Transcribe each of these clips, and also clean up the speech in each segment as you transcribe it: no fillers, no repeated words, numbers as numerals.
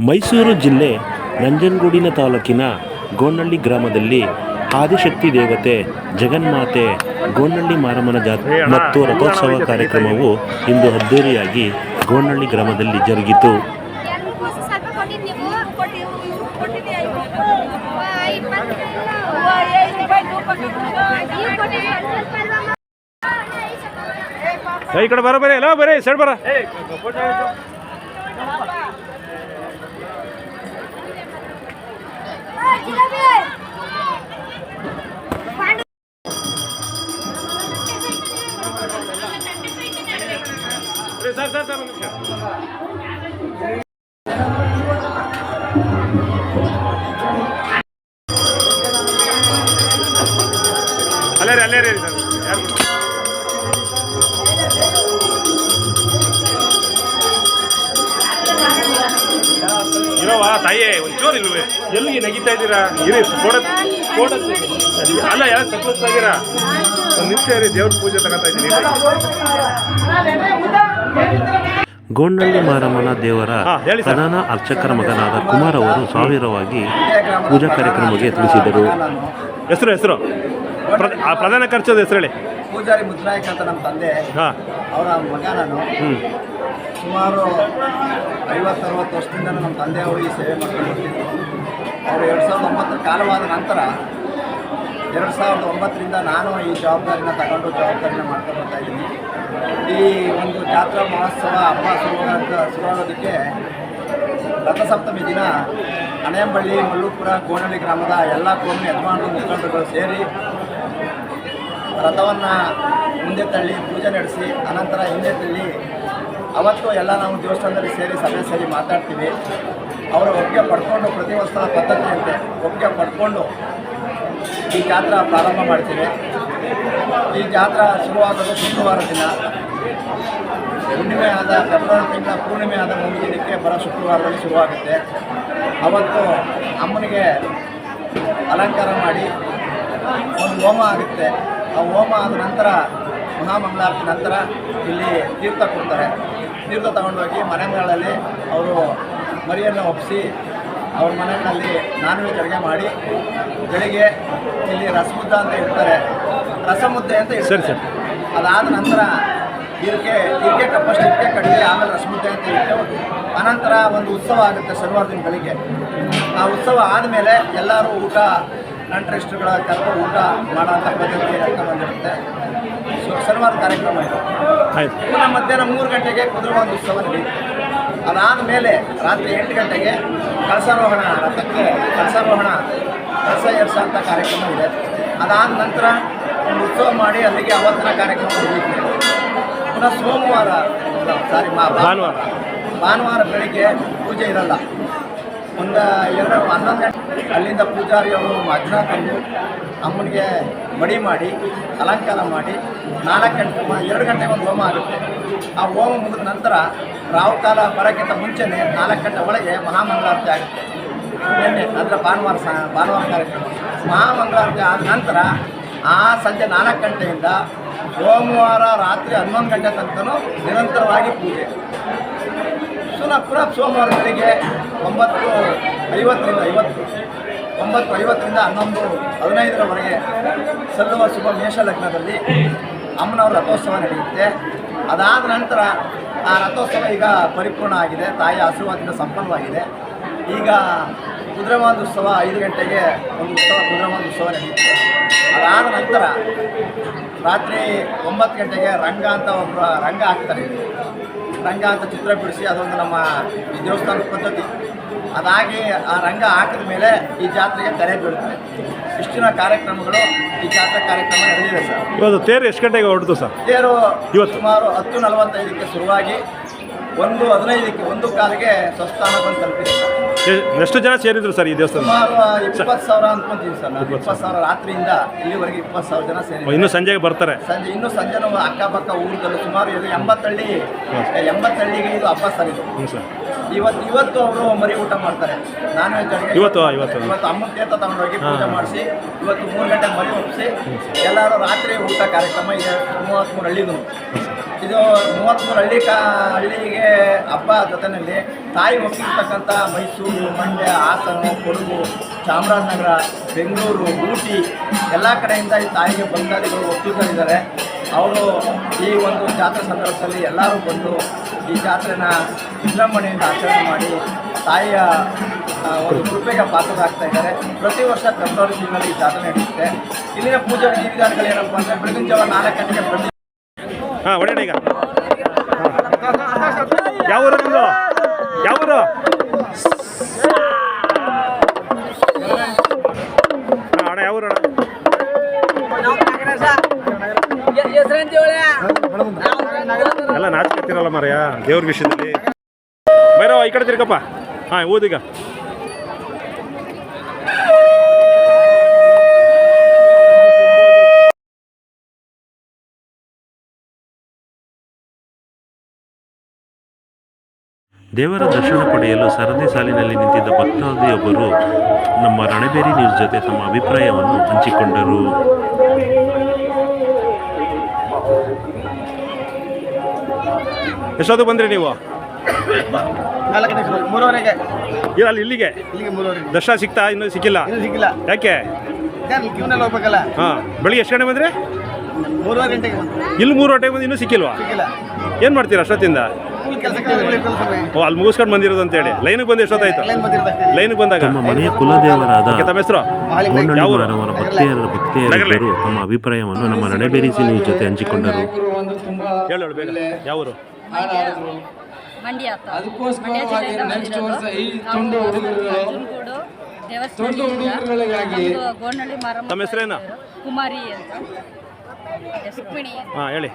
ಮೈಸೂರು ಜಿಲ್ಲೆ ನಂಜನಗೂಡಿನ ತಾಲೂಕಿನ ಗೋನಹಳ್ಳಿ ಗ್ರಾಮದಲ್ಲಿ ಆದಿಶಕ್ತಿ ದೇವತೆ ಜಗನ್ಮಾತೆ ಗೋನಹಳ್ಳಿ ಮಾರಮ್ಮನ ಜಾತ್ರೆ ಮತ್ತು ರಥೋತ್ಸವ ಕಾರ್ಯಕ್ರಮವು ಇಂದು ಅದ್ದೂರಿಯಾಗಿ ಗೋನಹಳ್ಳಿ ಗ್ರಾಮದಲ್ಲಿ ಜರುಗಿತು. ಈ ಕಡೆ ಬರ ಎಲ್ಲ ಬರೀ ಸೈಡ್ ಬರ. ಅಲ್ಲೇ ರೀ ಇರೋವಾ ತಾಯೇ ಒಂಚೂರು ಇಲ್ವೇ ಎಲ್ಲಿಗೆ ನಗಿತಾ ಇದ್ದೀರಾ? ಇರಿ ಫೋಟೋ ಅಲ್ಲ ಯಾರು ಸಕ್ಕಿದ್ದೀರಾ? ಒಂದು ನಿಮಿಷ ಇರಿ, ದೇವ್ರ ಪೂಜೆ ತಗೋತಾ ಇದ್ದೀನಿ. ಗೋನಹಳ್ಳಿ ಮಾರಮ್ಮನ ದೇವರ ಪ್ರಧಾನ ಅರ್ಚಕರ ಮಗನಾದ ಕುಮಾರ್ ಅವರು ಸಾವಿರವಾಗಿ ಪೂಜಾ ಕಾರ್ಯಕ್ರಮಕ್ಕೆ ತಿಳಿಸಿದರು. ಹೆಸರು ಪ್ರಧಾನ ಖರ್ಚದ ಹೆಸರು ಹೇಳಿ. ಪೂಜಾರಿ ಮುದ್ರಾಯಕ ಅಂತ ನಮ್ಮ ತಂದೆ, ಅವರ ಮಗ ನಾನು. ಸುಮಾರು 50-60 ವರ್ಷದಿಂದ ನಮ್ಮ ತಂದೆಯವರು ಈ ಸೇವೆ ಮಾಡ್ಕೊಂಡು ಬರ್ತಿದ್ರು. ಅವರು 2009 ಕಾಲವಾದ ನಂತರ 2009ರಿಂದ ನಾನು ಈ ಜವಾಬ್ದಾರಿನ ಜವಾಬ್ದಾರಿನ ಮಾಡ್ಕೊಂಡು ಬರ್ತಾ ಇದ್ದೀನಿ. ಈ ಒಂದು ಜಾತ್ರಾ ಮಹೋತ್ಸವ ಹಬ್ಬ ಶುರುವಾಗೋದಕ್ಕೆ ರಥಸಪ್ತಮಿ ದಿನ ಅಣೆಂಬಳ್ಳಿ, ಮಲ್ಲೂಪುರ, ಗೋನಹಳ್ಳಿ ಗ್ರಾಮದ ಎಲ್ಲ ಕೋಮಿನ ಯಜಮಾನರು ಮುಖಂಡರುಗಳು ಸೇರಿ ರಥವನ್ನು ಮುಂದೆ ತಳ್ಳಿ ಪೂಜೆ ನಡೆಸಿ ಅನಂತರ ಹಿಂದೆ ತಳ್ಳಿ ಅವತ್ತು ಎಲ್ಲ ನಾವು ದೇವಸ್ಥಾನದಲ್ಲಿ ಸೇರಿ ಮಾತಾಡ್ತೀವಿ. ಅವರ ಒಪ್ಪಿಗೆ ಪಡ್ಕೊಂಡು ಪ್ರತಿ ವರ್ಷದ ಪದ್ಧತಿಯಂತೆ ಒಪ್ಪಿಗೆ ಪಡ್ಕೊಂಡು ಈ ಜಾತ್ರಾ ಪ್ರಾರಂಭ ಮಾಡ್ತೀವಿ. ಈ ಜಾತ್ರಾ ಶುರುವಾಗೋದು ಶುಕ್ರವಾರ ದಿನ. ಹುಣ್ಣಿಮೆ ಆದ ಫೆಬ್ರವರಿ ತಿಂಗಳ ಪೂರ್ಣಿಮೆ ಆದ ಒಂದು ದಿನಕ್ಕೆ ಬರೋ ಶುಕ್ರವಾರದಲ್ಲಿ ಶುರುವಾಗುತ್ತೆ. ಅವತ್ತು ಅಮ್ಮನಿಗೆ ಅಲಂಕಾರ ಮಾಡಿ ಒಂದು ಹೋಮ ಆಗುತ್ತೆ. ಆ ಹೋಮ ಆದ ನಂತರ ಮಹಾಮಂಗಳಾರತಿ ನಂತರ ಇಲ್ಲಿ ತೀರ್ಥ ಕೊಡ್ತಾರೆ. ತೀರ್ಥ ತಗೊಂಡೋಗಿ ಮನೆಗಳಲ್ಲಿ ಅವರು ಮರಿಯನ್ನು ಒಪ್ಪಿಸಿ ಅವ್ರ ಮನೆಯಲ್ಲಿ ನಾನ್ ವೆಜ್ ಅಡುಗೆ ಮಾಡಿ ಬೆಳಿಗ್ಗೆ ಇಲ್ಲಿ ರಸಮುದ್ದ ಅಂತ ಇರ್ತಾರೆ, ರಸಮುದ್ದೆ ಅಂತ ಇರ್ತಾರೆ. ಅದಾದ ನಂತರ ಇರ್ಕೆ ಕಪ್ಪಷ್ಟು ಇರ್ಕೆ ಕಡಿಮೆ, ಆಮೇಲೆ ರಸಮುದ್ದೆ ಅಂತ ಇರ್ತೇವೆ. ಅನಂತರ ಒಂದು ಉತ್ಸವ ಆಗುತ್ತೆ ಶನಿವಾರ ದಿನ ಬೆಳಿಗ್ಗೆ. ಆ ಉತ್ಸವ ಆದಮೇಲೆ ಎಲ್ಲರೂ ಊಟ, ನಂಟರಿಷ್ಟಗಳ ಕರ್ಕೊಂಡು ಊಟ ಮಾಡೋಂಥ ಪದ್ಧತಿ ಅಂತ ಬಂದಿರುತ್ತೆ. ಶನಿವಾರ ಕಾರ್ಯಕ್ರಮ ಇದೆ. ಪುನಃ ಮಧ್ಯಾಹ್ನ 3 ಗಂಟೆಗೆ ಕುದುರೆವಾದ ಉತ್ಸವ ನಡೆಯುತ್ತೆ. ಅದಾದ ಮೇಲೆ ರಾತ್ರಿ 8 ಗಂಟೆಗೆ ಕಳಸಾರೋಹಣ, ರಥಕ್ಕೆ ಕಳಸಾರೋಹಣ, ಕಳಸ ಏರ್ಸ ಅಂತ ಕಾರ್ಯಕ್ರಮ ಇದೆ. ಅದಾದ ನಂತರ ಒಂದು ಉತ್ಸವ ಮಾಡಿ ಅಲ್ಲಿಗೆ ಅವತ್ತಿನ ಕಾರ್ಯಕ್ರಮ ಮುಗಿಯುತ್ತೆ. ಪುನಃ ಭಾನುವಾರ ಬೆಳಿಗ್ಗೆ ಪೂಜೆ ಇರಲ್ಲ. ಒಂದು 11 ಗಂಟೆ ಅಲ್ಲಿಂದ ಪೂಜಾರಿಯವರು ಮಜ್ನ ತಂದು ಅಮ್ಮನಿಗೆ ಮಡಿ ಮಾಡಿ ಅಲಂಕಾರ ಮಾಡಿ 2 ಗಂಟೆಗೆ ಒಂದು ಹೋಮ ಆಗುತ್ತೆ. ಆ ಹೋಮ ಮುಗಿದ ನಂತರ ರಾಹುಕಾಲ ಬರೋಕ್ಕಿಂತ ಮುಂಚೆನೇ 4 ಗಂಟೆ ಒಳಗೆ ಮಹಾಮಂಗಳಾರತಿ ಆಗುತ್ತೆ. ನಿನ್ನೆ ಅಂದರೆ ಭಾನುವಾರ ಕಾರ್ಯಕ್ರಮ. ಮಹಾಮಂಗಳಾರತಿ ಆದ ನಂತರ ಆ ಸಂಜೆ 4 ಗಂಟೆಯಿಂದ ಸೋಮವಾರ ರಾತ್ರಿ 11 ಗಂಟೆ ತನಕ ನಿರಂತರವಾಗಿ ಪೂಜೆ. ಪುನಃ ಸೋಮವಾರ ಬೆಳಿಗ್ಗೆ 9:50ರಿಂದ 11:15ರವರೆಗೆ ಸಲ್ಲುವ ಶುಭ ಮೇಷ ಲಗ್ನದಲ್ಲಿ ಅಮ್ಮನವರ ರಥೋತ್ಸವ ನಡೆಯುತ್ತೆ. ಅದಾದ ನಂತರ ಆ ರಥೋತ್ಸವ ಈಗ ಪರಿಪೂರ್ಣ ಆಗಿದೆ, ತಾಯಿಯ ಆಶೀರ್ವಾದದಿಂದ ಸಂಪನ್ನವಾಗಿದೆ. ಈಗ ಕುದುರೆವಾದ ಉತ್ಸವ 5 ಗಂಟೆಗೆ ಒಂದು ಉತ್ಸವ, ಕುದುರೆವಾದ ಉತ್ಸವ ನಡೆಯುತ್ತೆ. ಅದಾದ ನಂತರ ರಾತ್ರಿ 9 ಗಂಟೆಗೆ ರಂಗ ಅಂತ ರಂಗ ಹಾಕ್ತಾರೆ. ರಂಗ ಅಂತ ಚಿತ್ರ ಬಿಡಿಸಿ ಅದೊಂದು ನಮ್ಮ ಈ ದೇವಸ್ಥಾನದ ಪದ್ಧತಿ. ಅದಾಗಿ ಆ ರಂಗ ಹಾಕಿದ ಮೇಲೆ ಈ ಜಾತ್ರೆಗೆ ತೆರೆ ಬೀಳುತ್ತೆ. ಇಷ್ಟಿನ ಕಾರ್ಯಕ್ರಮಗಳು ಈ ಜಾತ್ರೆ ಕಾರ್ಯಕ್ರಮ ನಡೆದಿದೆ ಸರ್. ಇವತ್ತು ತೇರು ಎಷ್ಟು ಗಂಟೆಗೆ ಹೊರಡ್ತು ಸರ್? ತೇರು ಇವತ್ತು ಸುಮಾರು 10:45ಕ್ಕೆ ಶುರುವಾಗಿ 1:15ಕ್ಕೆ 1:15ಗೆ ಸ್ವಸ್ಥಾನ ಬಂದು ತಲುಪಿದೆ ಸರ್. ಎಷ್ಟು ಜನ ಸೇರಿದ್ರು ಸರ್ ಈ ದೇವಸ್ಥಾನ? ಸುಮಾರು 20,000 ಅಂದ್ಕೊಂತೀವಿ ಸರ್. 20,000 ರಾತ್ರಿಯಿಂದ ಇಲ್ಲಿವರೆಗೆ 20,000 ಜನ ಸೇರಿ. ಇನ್ನೂ ಸಂಜೆಗೆ ಬರ್ತಾರೆ. ಸಂಜೆ ನಮ್ಮ ಅಕ್ಕಪಕ್ಕ ಊರುಗಳು ಸುಮಾರು 80 ಹಳ್ಳಿಗೆ ಇದು ಹಬ್ಬ ಸರ್. ಇದು ಇವತ್ತು ಅವರು ಮರಿ ಊಟ ಮಾಡ್ತಾರೆ, ನಾನ್ ವೆಜ್ ಅಡುಗೆ. ಇವತ್ತು ಅಮ್ಮನ ತೀರ್ಥ ತಗೊಂಡೋಗಿ ಪೂಜೆ ಮಾಡಿಸಿ ಇವತ್ತು 3 ಗಂಟೆಗೆ ಮರಿ ಒಪ್ಪಿಸಿ ಎಲ್ಲರೂ ರಾತ್ರಿ ಊಟ ಕಾರ್ಯಕ್ರಮ ಇದೆ 33 ಹಳ್ಳಿಗೂ. ಇದು 33 ಹಳ್ಳಿಗೆ ಹಬ್ಬ ಜೊತೆಯಲ್ಲಿ ತಾಯಿ ಒಪ್ಪಿರ್ತಕ್ಕಂಥ ಮೈಸೂರು, ಮಂಡ್ಯ, ಹಾಸನ, ಕೊಡಗು, ಚಾಮರಾಜನಗರ, ಬೆಂಗಳೂರು, ಊಟಿ ಎಲ್ಲ ಕಡೆಯಿಂದ ಈ ತಾಯಿಗೆ ಭಕ್ತಾದಿಗಳು ಒಪ್ಪಿಕೊಂಡಿದ್ದಾರೆ. ಅವರು ಈ ಒಂದು ಜಾತ್ರೆ ಸಂದರ್ಭದಲ್ಲಿ ಎಲ್ಲರೂ ಬಂದು ಈ ಜಾತ್ರೆನ ವಿಜೃಂಭಣೆಯಿಂದ ಆಚರಣೆ ಮಾಡಿ ತಾಯಿಯ ಒಂದು ಕೃಪೆಗೆ ಪಾತ್ರರಾಗ್ತಾ ಇದ್ದಾರೆ. ಪ್ರತಿ ವರ್ಷ ಫೆಬ್ರವರಿ ತಿಂಗಳಲ್ಲಿ ಈ ಜಾತ್ರೆ ನಡೆಯುತ್ತೆ. ಇಲ್ಲಿನ ಪೂಜಾ ವಿಧಿವಿಧಾನಗಳು ಏನಪ್ಪ ಅಂದರೆ ಬೆಳಗಿನ ಜಾವ 4 ಗಂಟೆಗೆ ಪ್ರತಿ ಒಳ್ಳೆ ಈಗ ಯಾವ ಊರು ನಿಮ್ಮದು? ಯಾವ ಊರು? ಅಣ್ಣ ಯಾವ ಊರು? ಎಲ್ಲ ನಾಚ್ಕೊತಿರಲ್ಲ ಮಾರಯ್ಯ ದೇವ್ರ ವಿಷಯದಲ್ಲಿ. ಬೈರವ ಈ ಕಡೆ ತಿರ್ಗಪ್ಪ. ಹಾಂ ಓದೀಗ. ದೇವರ ದರ್ಶನ ಪಡೆಯಲು ಸರದಿ ಸಾಲಿನಲ್ಲಿ ನಿಂತಿದ್ದ ಭಕ್ತಾದಿಯೊಬ್ಬರು ನಮ್ಮ ರಣಬೇರಿ ನ್ಯೂಸ್ ಜೊತೆ ತಮ್ಮ ಅಭಿಪ್ರಾಯವನ್ನು ಹಂಚಿಕೊಂಡರು. ಎಷ್ಟೊತ್ತು ಬಂದ್ರಿ ನೀವು? 3:30ಗೆ. ಇಲ್ಲ ಅಲ್ಲಿ ಇಲ್ಲಿಗೆ 3:30. ದರ್ಶನ ಸಿಗ್ತಾ? ಇನ್ನೂ ಸಿಕ್ಕಿಲ್ಲ. ಸಿಕ್ಕಿಲ್ಲ. ಯಾಕೆ? ಕ್ಯೂನಲ್ಲಿ ಹೋಗ್ಬೇಕಲ್ಲ. ಹಾಂ ಬೆಳಿಗ್ಗೆ ಎಷ್ಟು ಗಂಟೆ ಬಂದ್ರಿ? 3:30 ಗಂಟೆಗೆ ಬಂದು. ಇಲ್ಲಿ 3 ಗಂಟೆಗೆ ಬಂದು ಇನ್ನೂ ಸಿಕ್ಕಿಲ್ವಾ? ಸಿಕ್ಕಿಲ್ಲ. ಏನು ಮಾಡ್ತೀರಾ ಅಷ್ಟೊತ್ತಿಂದ? ಓ ಅಲ್ಲಿ ಮುಗಿಸ್ಕೊಂಡು ಬಂದಿರೋದು ಅಂತೇಳಿ ಲೈನಿಗೆ ಬಂದು ಎಷ್ಟೊತ್ತಾಯ್ತು? ಲೈನಿಗೆ ಬಂದಾಗ ತಮ್ಮ ಮನೆಯ ಕುಲದೇವರಾದ ತಮ್ಮ ಹೆಸರು? ಗೋಂಡಳ್ಳಿ ಮಾರಮ್ಮನ ಭಕ್ತೆಯರಿಬ್ಬರು ತಮ್ಮ ಅಭಿಪ್ರಾಯವನ್ನು ನಮ್ಮ ರಣಬೇರಿ ನ್ಯೂಸ್ ಜೊತೆ ಹಂಚಿಕೊಂಡರು. ಹೇಳು ಬೇಗ. ಯಾವ ಊರು? ಮಂಡ್ಯ ಜಿಲ್ಲೆಯಿಂದ ಬಂದಿರೋದು. ನಂಜನಗೂಡು ದೇವಸ್ಥಾನ ಗೋಂಡಳ್ಳಿ ಮಾರಮ್ಮ. ತಮ್ಮ ಹೆಸರೇನು? ಕುಮಾರಿ ಅಂತ, ರುಕ್ಮಿಣಿ ಅಂತ. ಹಾಂ ಹೇಳಿ.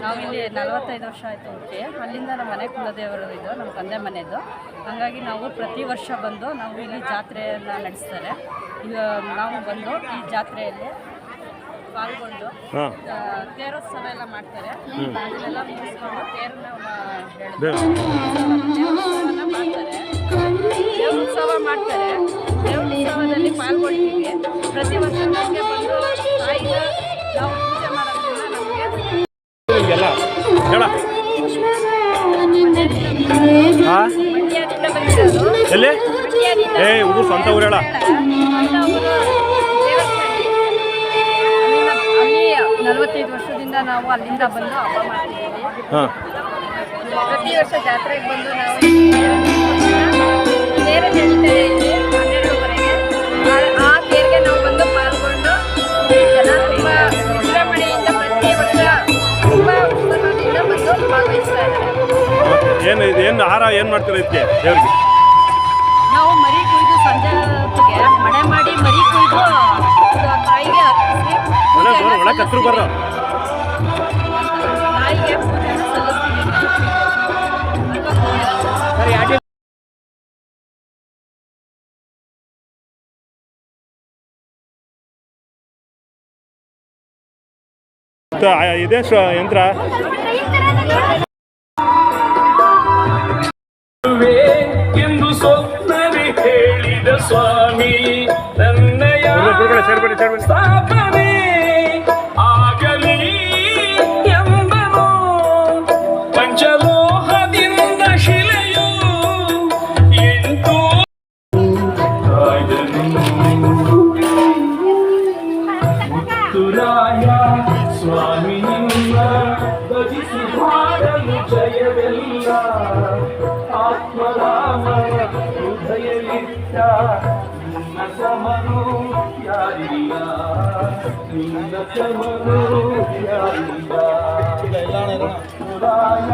ನಾವಿಲ್ಲಿ 45 ವರ್ಷ ಆಯಿತು ಹುಟ್ಟಿ. ಅಲ್ಲಿಂದ ನಮ್ಮ ಮನೆ ಕುಲದೇವರು ಇದು, ನಮ್ಮ ತಂದೆ ಮನೆಯದು. ಹಾಗಾಗಿ ನಾವು ಪ್ರತಿ ವರ್ಷ ಬಂದು ನಾವು ಇಲ್ಲಿ ಜಾತ್ರೆಯನ್ನು ನಡೆಸ್ತಾರೆ. ಈಗ ನಾವು ಬಂದು ಈ ಜಾತ್ರೆಯಲ್ಲಿ ಪಾಲ್ಗೊಂಡು ತೇರೋತ್ಸವ ಎಲ್ಲ ಮಾಡ್ತಾರೆ. ಅದನ್ನೆಲ್ಲ ಮುಗಿಸ್ಕೊಂಡು ತೇರನ್ನ ಮಾಡ್ತಾರೆ, ದೇವೋತ್ಸವ ಮಾಡ್ತಾರೆ. ದೇವೋತ್ಸವದಲ್ಲಿ ಪಾಲ್ಗೊಳ್ತೀವಿ. ಪ್ರತಿ ವರ್ಷ ನಮಗೆ ಬಂದು ತಾಯಿನ ನಾವು ಪೂಜೆ ಮಾಡೋದ್ರಿಂದ ನಮಗೆ ಮಂಡ್ಯದಿಂದ ಬಂದಿರೋದು. ಎಲ್ಲಿ? ಮಂಡ್ಯದಿಂದ ಊರು ಸ್ವಂತ ಊರು ಹೇಳ. ಅಲ್ಲಿ 45 ವರ್ಷದಿಂದ ನಾವು ಅಲ್ಲಿಂದ ಬಂದು ಹಬ್ಬ ಮಾಡ್ತಿದ್ದೀವಿ. ಪ್ರತಿ ವರ್ಷ ಜಾತ್ರೆಗೆ ಬಂದು ನಾವು ತೇರು ನಡೀತಾರೆ ಇಲ್ಲಿ 12ವರೆಗೆ. ಆ ತೇರಿಗೆ ನಾವು ಬಂದು ಪಾಲ್ಗೊಂಡು ಜನ ತುಂಬ ವಿಜೃಂಭಣೆಯಿಂದ ಪ್ರತಿ ವರ್ಷ ತುಂಬ ಉತ್ಸಾಹದಿಂದ ಬಂದು ಭಾಗವಹಿಸ್ತಾ ಇದ್ದಾರೆ. ಏನು ಇದು ಏನು ಆಹಾರ ಏನು ಮಾಡ್ತೀರಾ ಇದಕ್ಕೆ ದೇವ್ರಿಗೆ? ನಾವು ಮರಿ ಕುಯ್ದು ಸಂಜೆ ಹೊತ್ತಿಗೆ ಮಳೆ ಮಾಡಿ ಮರಿ ಕುಯ್ದು ತಾಯಿಗೆ ಅರ್ಪಿಸಿ ಒಳಗೆ ಕತ್ರು ಬರ್ರ ತಾಯಿಗೆ ಪೂಜೆಯನ್ನು ಸಲ್ಲಿಸ್ತೀವಿ. ಇದೇ ಯಂತ್ರ ಎಂದು ಸ್ವಪ್ನವೇ ಹೇಳಿದ ಸ್ವಾಮಿ ನನ್ನಯ ಸ್ಥಾಪನೆ ಆಗಲಿ ಎಂದನು. ಪಂಚಲೋಹದಿಂದ ಶಿಲೆಯು ಎಂಟು ಮುತ್ತುರಾಯ ಸ್ವಾಮಿ ನಿಮ್ಮ ಭಜಿಸಿ ಮಾಡಲು ಜಯವೆಲ್ಲ. ಆತ್ಮರಾಮನ ಹೃದಯವಿಟ್ಟ ನಿನ್ನ ಸಮನು ಯಾರಿಲ್ಲ, ನಿನ್ನ ಸಮನು ಯಾರಿಲ್ಲ. ಮುತ್ತುರಾಯ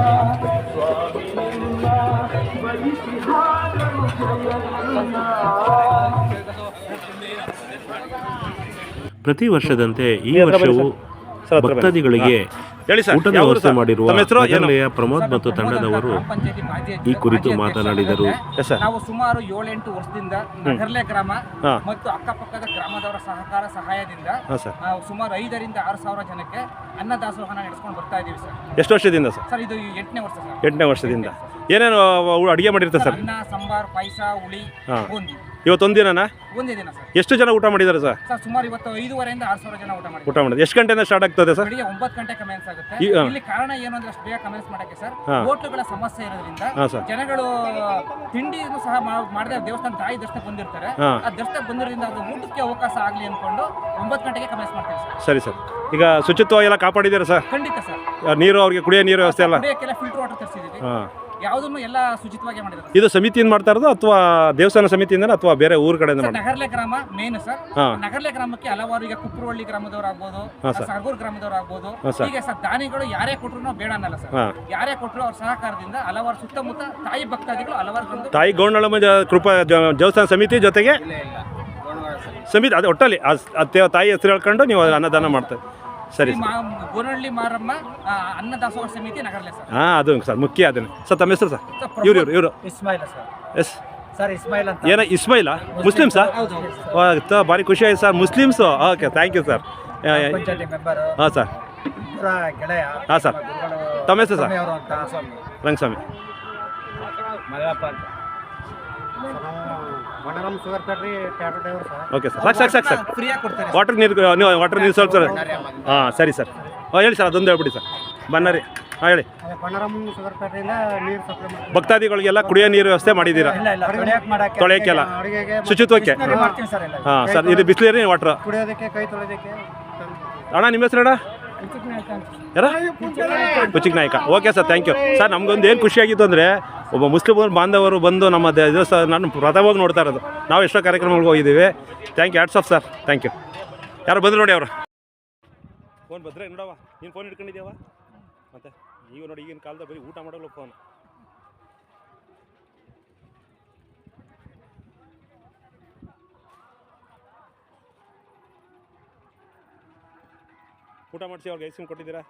ಸ್ವಾಮಿ ನಿಮ್ಮ ಭಜಿಸಿ ಮಾಡಲು ಜಯವೆಲ್ಲ. ಪ್ರತಿ ವರ್ಷದಂತೆ ಈ ವರ್ಷವೂ ಭಕ್ತಾದಿಗಳಿಗೆ ಊಟದ ವ್ಯವಸ್ಥೆ ಮಾಡಿರುವ ನಗರಲೆಯ ಪ್ರಮೋದ್ ಮತ್ತು ತಂಡದವರು ಈ ಕುರಿತು ಮಾತನಾಡಿದರು. ನಾವು ಸುಮಾರು 7-8 ವರ್ಷದಿಂದ ನಗರ್ಲೆ ಗ್ರಾಮ ಮತ್ತು ಅಕ್ಕಪಕ್ಕದ ಗ್ರಾಮದವರ ಸಹಕಾರ ಸಹಾಯದಿಂದ ಸುಮಾರು 5,000 to 6,000 ಜನಕ್ಕೆ ಅನ್ನದಾಸೋಹನ ನಡೆಸ್ಕೊಂಡು ಬರ್ತಾ ಇದೀವಿ ಸರ್. ಎಷ್ಟು ವರ್ಷದಿಂದ ಸರ್? ಸರ್ ಇದು 8ನೇ ವರ್ಷ ಸರ್. 8ನೇ ವರ್ಷದಿಂದ ಏನೇನು ಅಡುಗೆ ಮಾಡಿರ್ತಾರೆ ಸರ್? ಅನ್ನ, ಸಾಂಬಾರ್, ಪಾಯಸ, ಹುಳಿ, ಬೂಂದಿ. ಇವತ್ತೊಂದು ದಿನನಾ? ಒಂದೇ ದಿನ ಸರ್. ಎಷ್ಟು ಜನ ಊಟ ಮಾಡಿದ್ದಾರೆ ಸರ್? ಸರ್ ಸುಮಾರು ಇವತ್ತು 5,500 to 6,000 ಜನ ಊಟ ಮಾಡಿದ್ರು. ಎಷ್ಟು ಗಂಟೆಯಿಂದ ಸ್ಟಾರ್ಟ್ ಆಗ್ತದೆ ಸರ್? ಬೆಳಿಗ್ಗೆ 9 ಗಂಟೆ ಕಮೆನ್ಸ್ ಆಗುತ್ತೆ. ಈ- ಹಾ. ಇಲ್ಲಿ ಕಾರಣ ಏನು ಅಂದ್ರೆ ಅಷ್ಟು ಬೇಗ ಕಮೆಂಟ್ಸ್ ಮಾಡಕ್ಕೆ ಸರ್, ಹಾ. ಹೋಟ್ಲುಗಳ ಸಮಸ್ಯೆ ಇರೋದ್ರಿಂದ ಹಾಂ ಸರ್. ಜನಗಳು ತಿಂಡಿಯನ್ನು ಸಹ ಮಾಡದೆ ದೇವಸ್ಥಾನ ತಾಯಿ ದರ್ಶನಕ್ಕೆ ಬಂದಿರ್ತಾರೆ. ಹಾ. ಆ ದರ್ಶನಕ್ಕೆ ಬಂದಿರೋದ್ರಿಂದ ಅದು ಊಟಕ್ಕೆ ಅವಕಾಶ ಆಗಲಿ ಅನ್ಕೊಂಡು 9 ಗಂಟೆಗೆ ಕಮೆಂಟ್ಸ್ ಮಾಡ್ತೀವಿ ಸರ್. ಸರಿ ಸರ್. ಈಗ ಶುಚಿತ್ವ ಎಲ್ಲ ಕಾಪಾಡಿದ್ದೀರಾ ಸರ್? ಖಂಡಿತ ಸರ್. ನೀರು ಅವ್ರಿಗೆ ಕುಡಿಯೋ ನೀರು ವ್ಯವಸ್ಥೆ ಎಲ್ಲ? ಕುಡಿಯಕ್ಕೆಲ್ಲ ಫಿಲ್ಟರ್ ವಾಟರ್ ತರಿಸಿದೀವಿ. ಹಾಂ. ಯಾವುದನ್ನು ಎಲ್ಲ ಶುಚಿತ್ವವಾಗಿ ಮಾಡಿದ್ದಾರೆ. ಇದು ಸಮಿತಿಯಿಂದ ಮಾಡ್ತಾ ಇರೋದು ಅಥವಾ ದೇವಸ್ಥಾನ ಸಮಿತಿಯಿಂದ ಅಥವಾ ಬೇರೆ ಊರ ಕಡೆಯಿಂದ ಸರ್, ಮಾಡಿ? ನಗರ್ಲೆ ಗ್ರಾಮ ಮೇನ್ ಸರ್. ಹಾ. ನಗರ್ಲೆ ಗ್ರಾಮಕ್ಕೆ ಹಲವಾರು ಈಗ ಕುಪ್ರವಳ್ಳಿ ಗ್ರಾಮದವ್ರು ಆಗ್ಬೋದು, ಹಾ, ಸರ್. ಸರ್ಗೂರ್ ಗ್ರಾಮದವ್ರು ಆಗ್ಬೋದು, ಹಾ, ಸರ್. ಹೀಗೆ ಸರ್ ದಾನಿಗಳು ಯಾರೇ ಕೊಟ್ಟರು ನಾವು ಬೇಡ ಅನ್ನಲ್ಲ ಸರ್. ಹಾ. ಯಾರೇ ಕೊಟ್ಟರು ಅವ್ರ ಸಹಕಾರದಿಂದ ಹಲವಾರು ಸುತ್ತಮುತ್ತ ತಾಯಿ ಭಕ್ತಾದಿಗಳು ಹಲವಾರು ಬಂದು ತಾಯಿ ಗೌಂಡಳಮ್ಮ ಕೃಪಾ ದೇವಸ್ಥಾನ ಸಮಿತಿ ಜೊತೆಗೆ ಸಮಿತಿ ಅದು ಒಟ್ಟಲ್ಲಿ ತಾಯಿ ಹೆಸರು ಹೇಳ್ಕೊಂಡು ನೀವು ಅನ್ನದಾನ ಮಾಡ್ತಾರೆ. ಸರಿ ಸರ್. ಗೋನಹಳ್ಳಿ ಮಾರಮ್ಮ ಅನ್ನದಾಸೋಹ ಸಮಿತಿ ನಗರ್ಲೆ ಸರ್. ಹಾಂ, ಅದು ಸರ್ ಮುಖ್ಯ ಅದನ್ನು ಸರ್. ತಮ್ಮ ಹೆಸರು ಸರ್? ಸರ್, ಇವರು Ismail sir. Yes sir Ismail ಅಂತ. ಏನ ಇಸ್ಮಾಯಿಲಾ? ಮುಸ್ಲಿಮ್ಸಾ? ಭಾರಿ ಖುಷಿ ಆಯ್ತು sir. Muslims? Okay, thank you sir. ಪಂಚಾಯತಿ ಮೆಂಬರ್ ಹಾಂ ಸರ್. ಗೆಳೆಯ. ಹಾಂ ಸರ್. ತಮ್ಮ ಹೆಸರು ಸರ್? ಅವರು ಅಂತ ರಂಗಸ್ವಾಮಿ. ಮಲ್ಲಪ್ಪ ಅಂತ. ಮನರಮ್ ಶುಗರ್ ಫ್ಯಾಕ್ಟ್ರಿ ಟ್ಯಾಟೋ ಡ್ರೈವರ್ ಸರ್. Okay sir. ಸಾಕು ಸಾಕು ಸಾಕು ಸರ್. ಫ್ರೀಯಾಗಿ ಕೊಡ್ತಾರೆ. ವಾಟರ್ ನೀರು ಸ್ವಲ್ಪ ಸರ್. ಹಾಂ, ಸರಿ ಸರ್. ಹೇಳಿ ಸರ್, ಅದೊಂದು ಹೇಳ್ಬಿಡಿ ಸರ್. ಬನ್ನರಿ. ಹಾಂ, ಹೇಳಿ. ಮನರಮ್ ಶುಗರ್ ಫ್ಯಾಕ್ಟ್ರಿಯಿಂದ ನೀರು ಸಪ್ಲೈ ಮಾಡ್ತೀವಿ. ಭಕ್ತಾದಿಗಳಿಗೆಲ್ಲ ಕುಡಿಯೋ ನೀರು ವ್ಯವಸ್ಥೆ ಮಾಡಿದ್ದೀರಾ? ತೊಳೆಯೋಕ್ಕೆಲ್ಲ ಶುಚಿತ್ವಕ್ಕೆ? ಮಾಡ್ತೀವಿ ಸರ್ ಎಲ್ಲ. ಹಾಂ ಸರ್. ಇದು ಬಿಸ್ಲೇರಿ ವಾಟ್ರ್ ಕುಡಿಯೋದಕ್ಕೆ, ಕೈ ತೊಳೆಯೋದಕ್ಕೆ. ಅಣ್ಣ, ನಿಮ್ಮ ಹೆಸರು ಅಣ್ಣ? ಯಾರ? ಕುಚಿಕ್ ನಾಯಕ. Okay sir, thank you sir. ನಮಗೊಂದು ಏನು ಖುಷಿಯಾಗಿತ್ತು ಅಂದರೆ, ಒಬ್ಬ ಮುಸ್ಲಿಂ ಬಾಂಧವರು ಬಂದು ನಮ್ಮ ದೇವಸ್ಥಾನ ನಾನು ಪ್ರಥಮವಾಗಿ ನೋಡ್ತಾ ಇರೋದು. ನಾವು ಎಷ್ಟೋ ಕಾರ್ಯಕ್ರಮಗಳಿಗೆ ಹೋಗಿದ್ದೀವಿ. Thank you, hats off sir. Thank you. ಯಾರು ಬಂದರು ನೋಡಿ ಅವರು. ಫೋನ್ ಬಂದರೆ ನೋಡವ, ನೀನು ಫೋನ್ ಹಿಡ್ಕೊಂಡಿದ್ಯಾವ ಮತ್ತೆ? ಈಗ ನೋಡಿ, ಈಗಿನ ಕಾಲದಲ್ಲಿ ಬರೀ ಊಟ ಮಾಡೋಲ್ಲ ಫೋನ್. ಊಟ ಮಾಡಿಸಿ ಅವ್ರಿಗೆ ಐಸ್ ಕ್ರೀಮ್ ಕೊಟ್ಟಿದ್ದೀರಾ?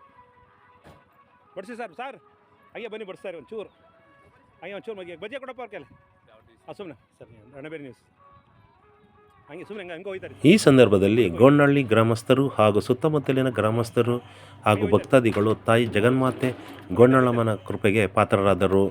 ಬಡಿಸಿ ಸರ್. ಸರ್ ಹಾಗೆ ಬನ್ನಿ, ಬಡಿಸ್ತಾರೆ ಒಂಚೂರು. ಹಾಗೆ ಒಂಚೂರು ಬಗ್ಗೆ ಬಜ್ಜಿ ಕೊಡಪ್ಪ ಅವ್ರ ಕೈಲಿ. ಹಾಂ, ಸುಮ್ಮನೆ ಸರ್. ರಣಬೇರಿ ನ್ಯೂಸ್ ಹಂಗೆ ಸುಮ್ಮನೆ ಹಂಗೆ ಹೋಗ್ತಾರೆ. ಈ ಸಂದರ್ಭದಲ್ಲಿ ಗೋನಹಳ್ಳಿ ಗ್ರಾಮಸ್ಥರು ಹಾಗೂ ಸುತ್ತಮುತ್ತಲಿನ ಗ್ರಾಮಸ್ಥರು ಹಾಗೂ ಭಕ್ತಾದಿಗಳು ತಾಯಿ ಜಗನ್ಮಾತೆ ಗೋನಹಳ್ಳಮ್ಮನ ಕೃಪೆಗೆ ಪಾತ್ರರಾದರು.